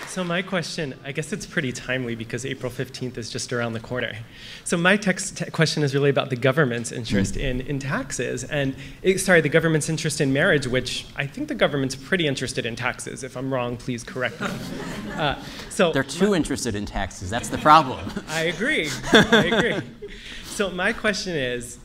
So my question, I guess it's pretty timely because April 15th is just around the corner. So my question is really about the government's interest in taxes and, the government's interest in marriage, which I think the government's pretty interested in taxes. If I'm wrong, please correct me. They're too interested in taxes. That's the problem. I agree. So my question is,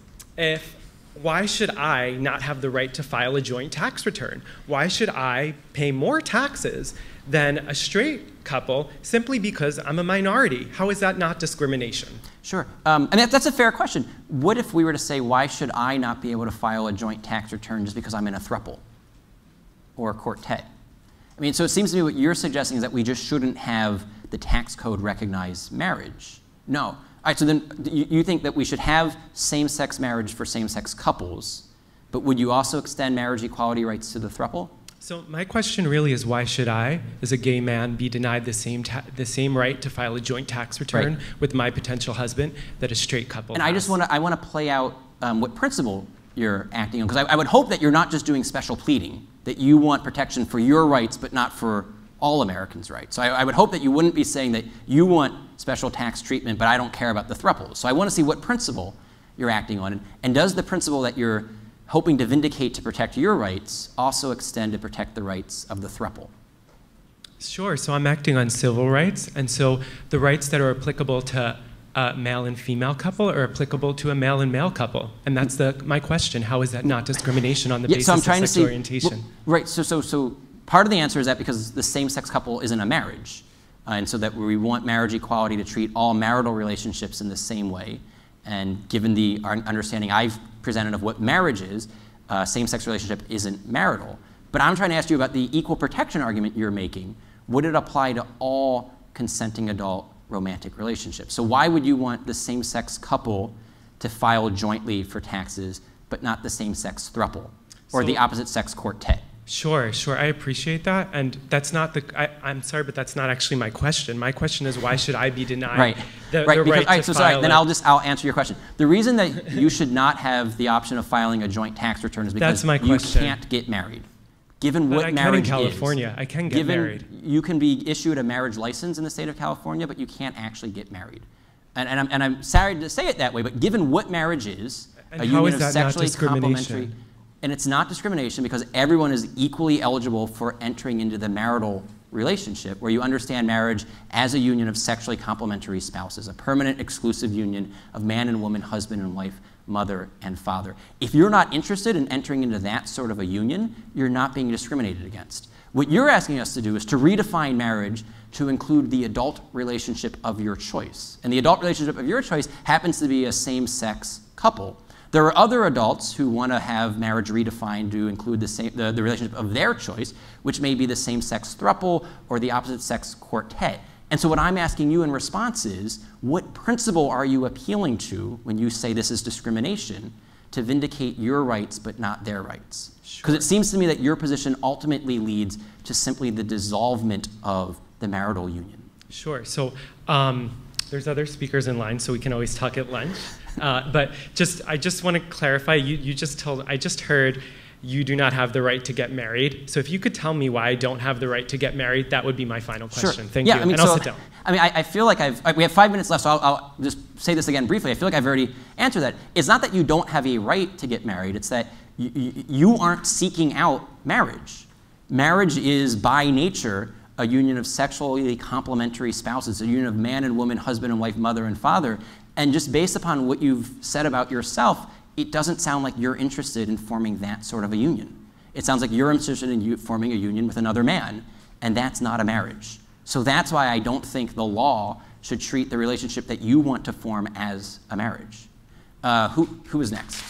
why should I not have the right to file a joint tax return? Why should I pay more taxes than a straight couple simply because I'm a minority? How is that not discrimination? Sure. And that's a fair question. What if we were to say, why should I not be able to file a joint tax return just because I'm in a throuple or a quartet? I mean, so it seems to me what you're suggesting is that we just shouldn't have the tax code recognize marriage. No. All right, so then you think that we should have same-sex marriage for same-sex couples, but would you also extend marriage equality rights to the throuple? So my question really is, why should I, as a gay man, be denied the same right to file a joint tax return with my potential husband that a straight couple has? And I want to play out what principle you're acting on, because I would hope that you're not just doing special pleading, that you want protection for your rights but not for all Americans' rights. So I would hope that you wouldn't be saying that you want special tax treatment, but I don't care about the throuples. So I want to see what principle you're acting on. And does the principle that you're hoping to vindicate to protect your rights also extend to protect the rights of the throuple? Sure. So I'm acting on civil rights. And so the rights that are applicable to a male and female couple are applicable to a male and male couple. And that's my question. How is that not discrimination on the basis of sexual orientation? Well, right. So part of the answer is that because the same-sex couple isn't a marriage, and so that we want marriage equality to treat all marital relationships in the same way. And given the understanding I've presented of what marriage is, same-sex relationship isn't marital. But I'm trying to ask you about the equal protection argument you're making. Would it apply to all consenting adult romantic relationships? So why would you want the same-sex couple to file jointly for taxes, but not the same-sex throuple or the opposite-sex quartet? Sure. I appreciate that, and that's not I'm sorry, but that's not actually my question. My question is, why should I be denied the right to file? Then I'll answer your question. The reason that you should not have the option of filing a joint tax return is because you can't get married. Given what marriage is, I can in California. I can get married. You can be issued a marriage license in the state of California, but you can't actually get married. And I'm sorry to say it that way, but given what marriage is, a union of sexually complementary. And it's not discrimination because everyone is equally eligible for entering into the marital relationship, where you understand marriage as a union of sexually complementary spouses, a permanent exclusive union of man and woman, husband and wife, mother and father. If you're not interested in entering into that sort of a union, you're not being discriminated against. What you're asking us to do is to redefine marriage to include the adult relationship of your choice. And the adult relationship of your choice happens to be a same-sex couple. There are other adults who want to have marriage redefined to include the relationship of their choice, which may be the same-sex throuple or the opposite-sex quartet. And so what I'm asking you in response is, what principle are you appealing to when you say this is discrimination to vindicate your rights but not their rights? Because it seems to me that your position ultimately leads to simply the dissolvement of the marital union. Sure. So there's other speakers in line, so we can always talk at lunch. But I just want to clarify. I just heard you do not have the right to get married. So if you could tell me why I don't have the right to get married, that would be my final question. Sure. Thank you. And I'll sit down. I feel like we have 5 minutes left, so I'll just say this again briefly. I feel like I've already answered that. It's not that you don't have a right to get married. It's that you aren't seeking out marriage. Marriage is by nature a union of sexually complementary spouses, a union of man and woman, husband and wife, mother and father. And just based upon what you've said about yourself, it doesn't sound like you're interested in forming that sort of a union. It sounds like you're interested in forming a union with another man, and that's not a marriage. So that's why I don't think the law should treat the relationship that you want to form as a marriage. Who is next?